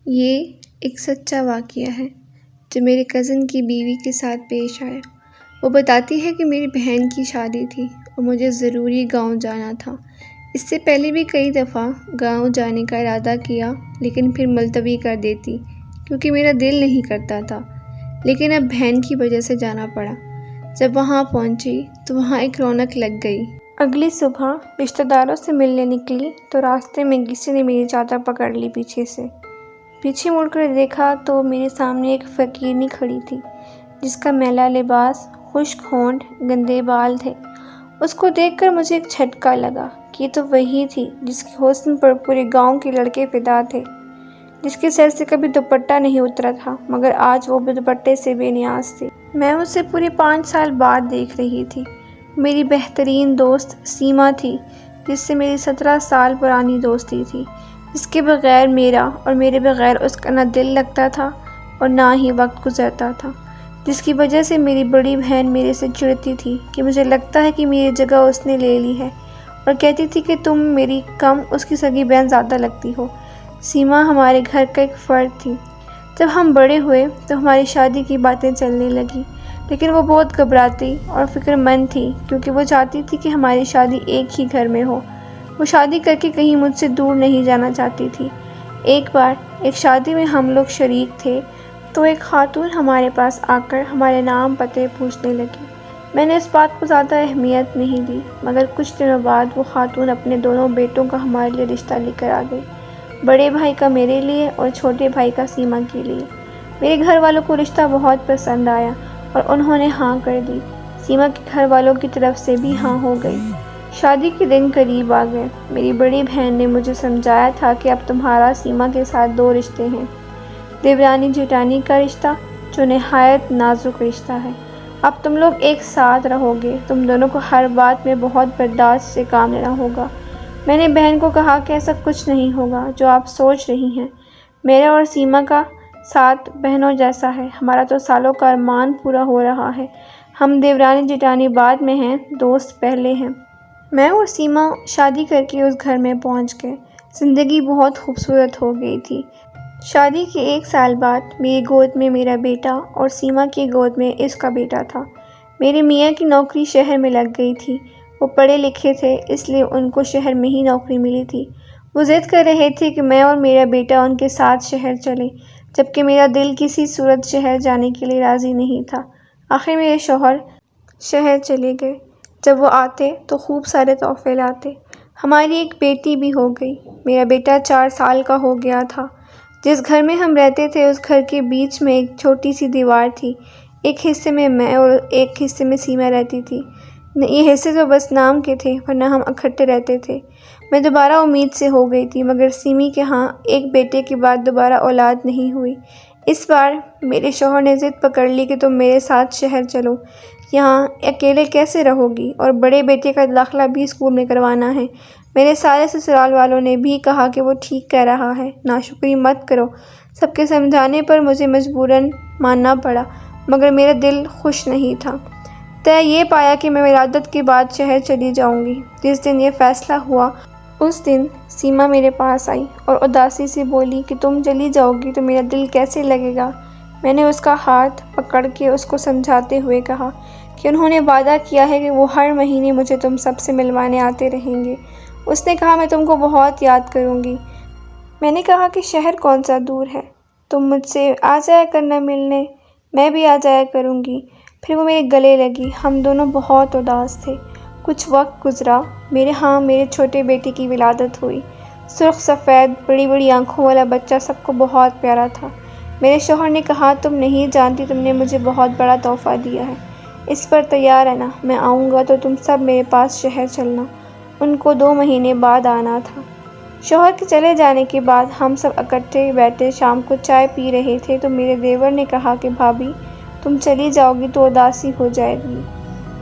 یہ ایک سچا واقعہ ہے جو میرے کزن کی بیوی کے ساتھ پیش آیا۔ وہ بتاتی ہے کہ میری بہن کی شادی تھی اور مجھے ضروری گاؤں جانا تھا۔ اس سے پہلے بھی کئی دفعہ گاؤں جانے کا ارادہ کیا لیکن پھر ملتوی کر دیتی کیونکہ میرا دل نہیں کرتا تھا، لیکن اب بہن کی وجہ سے جانا پڑا۔ جب وہاں پہنچی تو وہاں ایک رونق لگ گئی۔ اگلی صبح رشتہ داروں سے ملنے نکلی تو راستے میں کسی نے میری چادر پکڑ لی پیچھے سے۔ پیچھے مڑ کر دیکھا تو میرے سامنے ایک فقیرنی کھڑی تھی جس کا میلا لباس، خشک ہونٹ، گندے بال تھے۔ اس کو دیکھ کر مجھے ایک جھٹکا لگا کہ یہ تو وہی تھی جس کے حسن پر پورے گاؤں کے لڑکے فدا تھے، جس کے سر سے کبھی دوپٹہ نہیں اترا تھا مگر آج وہ دوپٹے سے بے نیاز تھی۔ میں اسے پورے 5 سال بعد دیکھ رہی تھی۔ میری بہترین دوست سیما تھی جس سے میری 17 سال پرانی دوستی تھی، جس کے بغیر میرا اور میرے بغیر اس کا نہ دل لگتا تھا اور نہ ہی وقت گزرتا تھا، جس کی وجہ سے میری بڑی بہن میرے سے چڑھتی تھی کہ مجھے لگتا ہے کہ میری جگہ اس نے لے لی ہے، اور کہتی تھی کہ تم میری کم اس کی سگی بہن زیادہ لگتی ہو۔ سیما ہمارے گھر کا ایک فرد تھی۔ جب ہم بڑے ہوئے تو ہماری شادی کی باتیں چلنے لگیں، لیکن وہ بہت گھبراتی اور فکر مند تھی کیونکہ وہ چاہتی تھی کہ ہماری شادی ایک ہی گھر میں ہو۔ وہ شادی کر کے کہیں مجھ سے دور نہیں جانا چاہتی تھی۔ ایک بار ایک شادی میں ہم لوگ شریک تھے تو ایک خاتون ہمارے پاس آ کر ہمارے نام پتے پوچھنے لگی۔ میں نے اس بات کو زیادہ اہمیت نہیں دی مگر کچھ دنوں بعد وہ خاتون اپنے دونوں بیٹوں کا ہمارے لیے رشتہ لے کر آ گئی، بڑے بھائی کا میرے لیے اور چھوٹے بھائی کا سیما کے لیے۔ میرے گھر والوں کو رشتہ بہت پسند آیا اور انہوں نے ہاں کر دی۔ سیما کے گھر والوں کی طرف سے بھی ہاں ہو گئی۔ شادی کے دن قریب آ گئے۔ میری بڑی بہن نے مجھے سمجھایا تھا کہ اب تمہارا سیما کے ساتھ 2 رشتے ہیں، دیورانی جیٹھانی کا رشتہ جو نہایت نازک رشتہ ہے۔ اب تم لوگ ایک ساتھ رہو گے، تم دونوں کو ہر بات میں بہت برداشت سے کام لینا ہوگا۔ میں نے بہن کو کہا کہ ایسا کچھ نہیں ہوگا جو آپ سوچ رہی ہیں۔ میرا اور سیما کا ساتھ بہنوں جیسا ہے، ہمارا تو سالوں کا ارمان پورا ہو رہا ہے۔ ہم دیورانی جیٹھانی بعد میں ہیں، دوست پہلے ہیں۔ میں اور سیما شادی کر کے اس گھر میں پہنچ گئے۔ زندگی بہت خوبصورت ہو گئی تھی۔ شادی کے 1 سال بعد میری گود میں میرا بیٹا اور سیما کی گود میں اس کا بیٹا تھا۔ میرے میاں کی نوکری شہر میں لگ گئی تھی۔ وہ پڑھے لکھے تھے اس لیے ان کو شہر میں ہی نوکری ملی تھی۔ وہ ضد کر رہے تھے کہ میں اور میرا بیٹا ان کے ساتھ شہر چلیں، جبکہ میرا دل کسی صورت شہر جانے کے لیے راضی نہیں تھا۔ آخر میرے شوہر شہر چلے گئے۔ جب وہ آتے تو خوب سارے تحفے لاتے۔ ہماری ایک بیٹی بھی ہو گئی۔ میرا بیٹا 4 سال کا ہو گیا تھا۔ جس گھر میں ہم رہتے تھے اس گھر کے بیچ میں ایک چھوٹی سی دیوار تھی۔ ایک حصے میں میں اور ایک حصے میں سیما رہتی تھی۔ یہ حصے تو بس نام کے تھے ورنہ ہم اکٹھے رہتے تھے۔ میں دوبارہ امید سے ہو گئی تھی مگر سیمی کے ہاں ایک بیٹے کے بعد دوبارہ اولاد نہیں ہوئی۔ اس بار میرے شوہر نے ضد پکڑ لی کہ تم میرے ساتھ شہر چلو، یہاں اکیلے کیسے رہو گی، اور بڑے بیٹے کا داخلہ بھی اسکول میں کروانا ہے۔ میرے سارے سسرال والوں نے بھی کہا کہ وہ ٹھیک کہہ رہا ہے، ناشکری مت کرو۔ سب کے سمجھانے پر مجھے مجبوراً ماننا پڑا مگر میرا دل خوش نہیں تھا۔ طے یہ پایا کہ میں ولادت کے بعد شہر چلی جاؤں گی۔ جس دن یہ فیصلہ ہوا اس دن سیما میرے پاس آئی اور اداسی سے بولی کہ تم چلی جاؤ گی تو میرا دل کیسے لگے گا۔ میں نے اس کا ہاتھ پکڑ کے اس کو سمجھاتے ہوئے کہا کہ انہوں نے وعدہ کیا ہے کہ وہ ہر مہینے مجھے تم سب سے ملوانے آتے رہیں گے۔ اس نے کہا میں تم کو بہت یاد کروں گی۔ میں نے کہا کہ شہر کون سا دور ہے، تم مجھ سے آ جایا کرنا ملنے، میں بھی آ جایا کروں گی۔ پھر وہ میرے گلے لگی۔ ہم دونوں بہت اداس تھے۔ کچھ وقت گزرا۔ میرے چھوٹے بیٹے کی ولادت ہوئی۔ سرخ سفید بڑی بڑی آنکھوں والا بچہ سب کو بہت پیارا تھا۔ میرے شوہر نے کہا تم نہیں جانتی تم نے مجھے بہت بڑا تحفہ دیا ہے، اس پر تیار ہے نا؟ میں آؤں گا تو تم سب میرے پاس شہر چلنا۔ ان کو 2 مہینے بعد آنا تھا۔ شوہر کے چلے جانے کے بعد ہم سب اکٹھے بیٹھے شام کو چائے پی رہے تھے تو میرے دیور نے کہا کہ بھابھی تم چلی جاؤ گی تو اداسی ہو جائے گی،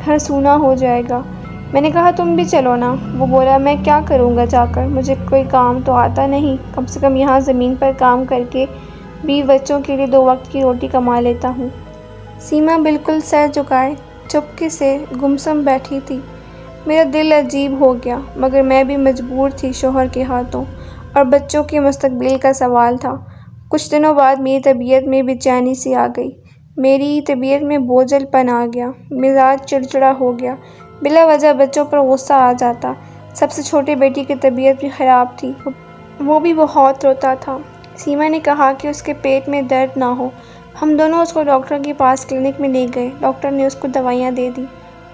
گھر سونا ہو جائے گا۔ میں نے کہا تم بھی چلو نا۔ وہ بولا میں کیا کروں گا جا کر، مجھے کوئی کام تو آتا نہیں، کم سے کم یہاں زمین پر کام کر کے بھی بچوں کے لیے 2 وقت کی روٹی کما لیتا ہوں۔ سیما بالکل سر جھکائے چپکے سے گمسم بیٹھی تھی۔ میرا دل عجیب ہو گیا مگر میں بھی مجبور تھی، شوہر کے ہاتھوں اور بچوں کے مستقبل کا سوال تھا۔ کچھ دنوں بعد میری طبیعت میں بے چینی سی آ گئی، میری طبیعت میں بوجھل پن آ گیا، مزاج چڑچڑا ہو گیا، بلا وجہ بچوں پر غصہ آ جاتا۔ سب سے چھوٹے بیٹی کی طبیعت بھی خراب تھی، وہ بھی بہت روتا تھا۔ سیما نے کہا کہ اس کے پیٹ میں درد نہ ہو۔ ہم دونوں اس کو ڈاکٹر کے پاس کلینک میں لے گئے۔ ڈاکٹر نے اس کو دوائیاں دے دیں۔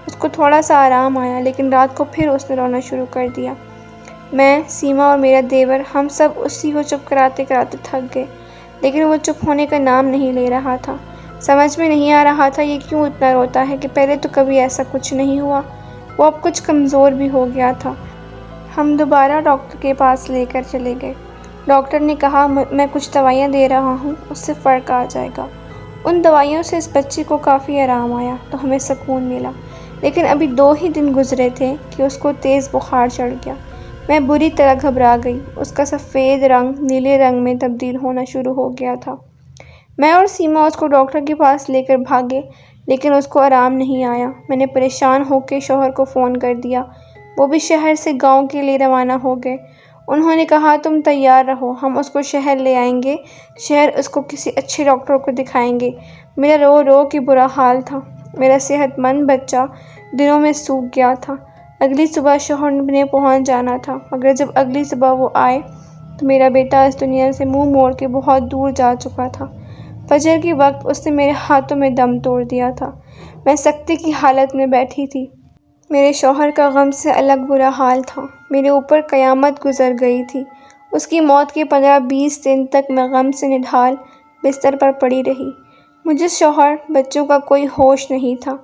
اس کو تھوڑا سا آرام آیا، لیکن رات کو پھر اس نے رونا شروع کر دیا۔ میں، سیما اور میرا دیور، ہم سب اسی کو چپ کراتے کراتے تھک گئے، لیکن وہ چپ ہونے کا نام نہیں لے رہا تھا۔ سمجھ میں نہیں آ رہا تھا یہ کیوں اتنا روتا ہے کہ پہلے تو کبھی ایسا کچھ نہیں ہوا۔ وہ اب کچھ کمزور بھی ہو گیا تھا۔ ہم دوبارہ ڈاکٹر کے پاس لے کر چلے گئے۔ ڈاکٹر نے کہا میں کچھ دوائیاں دے رہا ہوں، اس سے فرق آ جائے گا۔ ان دوائیوں سے اس بچے کو کافی آرام آیا تو ہمیں سکون ملا، لیکن ابھی 2 ہی دن گزرے تھے کہ اس کو تیز بخار چڑھ گیا۔ میں بری طرح گھبرا گئی۔ اس کا سفید رنگ نیلے رنگ میں تبدیل ہونا شروع ہو گیا تھا۔ میں اور سیما اس کو ڈاکٹر کے پاس لے کر بھاگے، لیکن اس کو آرام نہیں آیا۔ میں نے پریشان ہو کے شوہر کو فون کر دیا۔ وہ بھی شہر سے گاؤں کے لیے روانہ ہو گئے۔ انہوں نے کہا تم تیار رہو، ہم اس کو شہر لے آئیں گے، شہر اس کو کسی اچھے ڈاکٹر کو دکھائیں گے۔ میرا رو رو کے برا حال تھا۔ میرا صحت مند بچہ دنوں میں سوکھ گیا تھا۔ اگلی صبح شوہر نے پہنچ جانا تھا، مگر جب اگلی صبح وہ آئے تو میرا بیٹا اس دنیا سے منہ موڑ کے بہت دور جا چکا تھا۔ فجر کے وقت اس نے میرے ہاتھوں میں دم توڑ دیا تھا۔ میں سکتے کی حالت میں بیٹھی تھی۔ میرے شوہر کا غم سے الگ برا حال تھا۔ میرے اوپر قیامت گزر گئی تھی۔ اس کی موت کے 15-20 دن تک میں غم سے نڈھال بستر پر پڑی رہی۔ مجھے، شوہر، بچوں کا کوئی ہوش نہیں تھا۔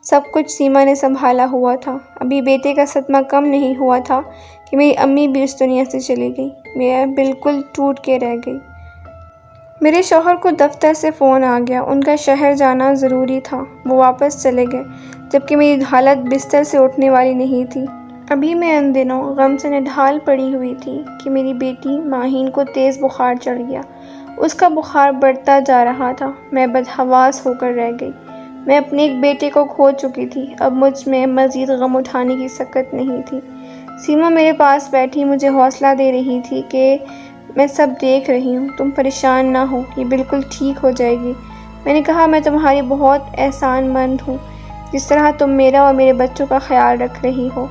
سب کچھ سیما نے سنبھالا ہوا تھا۔ ابھی بیٹے کا صدمہ کم نہیں ہوا تھا کہ میری امی بھی اس دنیا سے چلی گئی۔ میں بالکل ٹوٹ کے رہ گئی۔ میرے شوہر کو دفتر سے فون آ گیا، ان کا شہر جانا ضروری تھا۔ وہ واپس چلے گئے، جبکہ میری حالت بستر سے اٹھنے والی نہیں تھی۔ ابھی میں ان دنوں غم سے نڈھال پڑی ہوئی تھی کہ میری بیٹی ماہین کو تیز بخار چڑھ گیا۔ اس کا بخار بڑھتا جا رہا تھا۔ میں بدحواس ہو کر رہ گئی۔ میں اپنے ایک بیٹے کو کھو چکی تھی۔ اب مجھ میں مزید غم اٹھانے کی سکت نہیں تھی۔ سیما میرے پاس بیٹھی مجھے حوصلہ دے رہی تھی کہ میں سب دیکھ رہی ہوں، تم پریشان نہ ہو، یہ بالکل ٹھیک ہو جائے گی۔ میں نے کہا میں تمہاری بہت احسان مند ہوں، جس طرح تم میرا اور میرے بچوں کا خیال رکھ رہی ہو۔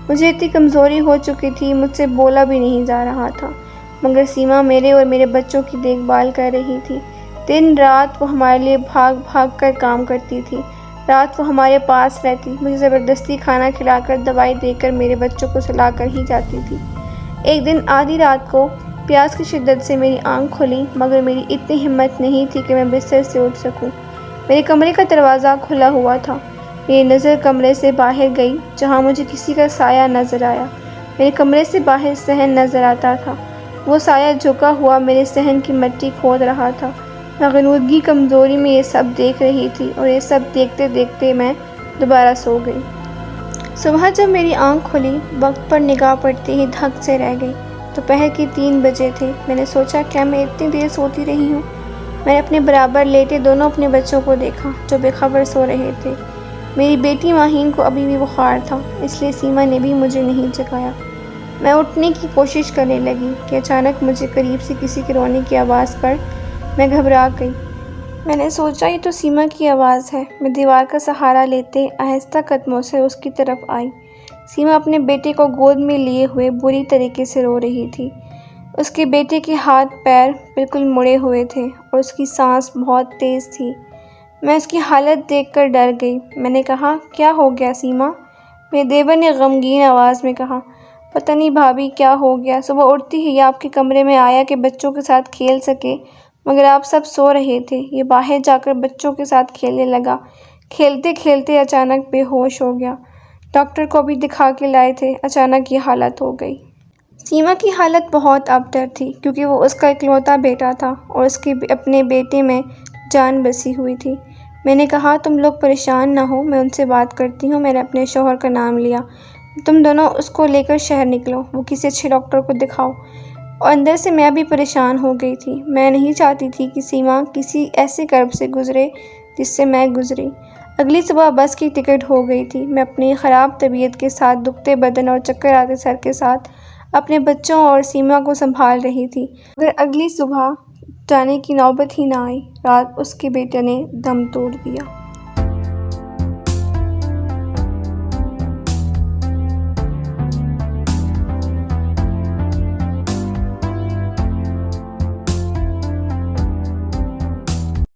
مجھے اتنی کمزوری ہو چکی تھی، مجھ سے بولا بھی نہیں جا رہا تھا، مگر سیما میرے اور میرے بچوں کی دیکھ بھال کر رہی تھی۔ دن رات وہ ہمارے لیے بھاگ بھاگ کر کام کرتی تھی۔ رات وہ ہمارے پاس رہتی، مجھے زبردستی کھانا کھلا کر دوائی دے کر میرے بچوں کو سلا کر ہی جاتی تھی۔ ایک دن آدھی رات کو پیاس کی شدت سے میری آنکھ کھلی، مگر میری اتنی ہمت نہیں تھی کہ میں بستر سے اٹھ سکوں۔ میرے کمرے کا دروازہ کھلا ہوا تھا۔ میری نظر کمرے سے باہر گئی، جہاں مجھے کسی کا سایہ نظر آیا۔ میرے کمرے سے باہر صحن نظر آتا تھا۔ وہ سایہ جھکا ہوا میرے صحن کی مٹی کھود رہا تھا۔ میں غنودگی کمزوری میں یہ سب دیکھ رہی تھی، اور یہ سب دیکھتے دیکھتے میں دوبارہ سو گئی۔ صبح جب میری آنکھ کھلی، وقت پر نگاہ پڑتے ہی دھک سے رہ گئی۔ دوپہر کے 3 بجے تھے۔ میں نے سوچا کیا میں اتنی دیر سوتی رہی ہوں؟ میں نے اپنے برابر لیٹے دونوں اپنے بچوں کو دیکھا جو بے خبر سو رہے تھے۔ میری بیٹی ماہین کو ابھی بھی بخار تھا، اس لیے سیما نے بھی مجھے نہیں جگایا۔ میں اٹھنے کی کوشش کرنے لگی کہ اچانک مجھے قریب سے کسی کے رونے کی آواز پر میں گھبرا گئی۔ میں نے سوچا یہ تو سیما کی آواز ہے۔ میں دیوار کا سہارا لیتے آہستہ قدموں سے اس کی طرف آئی۔ سیما اپنے بیٹے کو گود میں لیے ہوئے بری طریقے سے رو رہی تھی۔ اس کے بیٹے کے ہاتھ پیر بالکل مڑے ہوئے تھے اور اس کی سانس بہت تیز تھی۔ میں اس کی حالت دیکھ کر ڈر گئی۔ میں نے کہا کیا ہو گیا سیما؟ میرے دیور نے غمگین آواز میں کہا پتہ نہیں بھابھی کیا ہو گیا، صبح اٹھتی ہی آپ کے کمرے میں آیا کہ بچوں کے ساتھ کھیل سکے، مگر آپ سب سو رہے تھے۔ یہ باہر جا کر بچوں کے ساتھ کھیلنے لگا، کھیلتے کھیلتے اچانک بے ہوش ہو گیا۔ ڈاکٹر کو بھی دکھا کے لائے تھے، اچانک یہ حالت ہو گئی۔ سیما کی حالت بہت ابتر تھی، کیونکہ وہ اس کا اکلوتا بیٹا تھا اور اس کے اپنے بیٹے میں جان بسی ہوئی تھی۔ میں نے کہا تم لوگ پریشان نہ ہو، میں ان سے بات کرتی ہوں۔ میں نے اپنے شوہر کا نام لیا، تم دونوں اس کو لے کر شہر نکلو، وہ کسی اچھے ڈاکٹر کو دکھاؤ۔ اور اندر سے میں بھی پریشان ہو گئی تھی۔ میں نہیں چاہتی تھی کہ سیما کسی ایسے کرب سے گزرے جس سے میں گزری۔ اگلی صبح بس کی ٹکٹ ہو گئی تھی۔ میں اپنی خراب طبیعت کے ساتھ، دکھتے بدن اور چکر آتے سر کے ساتھ اپنے بچوں اور سیما کو سنبھال رہی تھی، مگر اگلی صبح جانے کی نوبت ہی نہ آئی۔ رات اس کے بیٹے نے دم توڑ دیا۔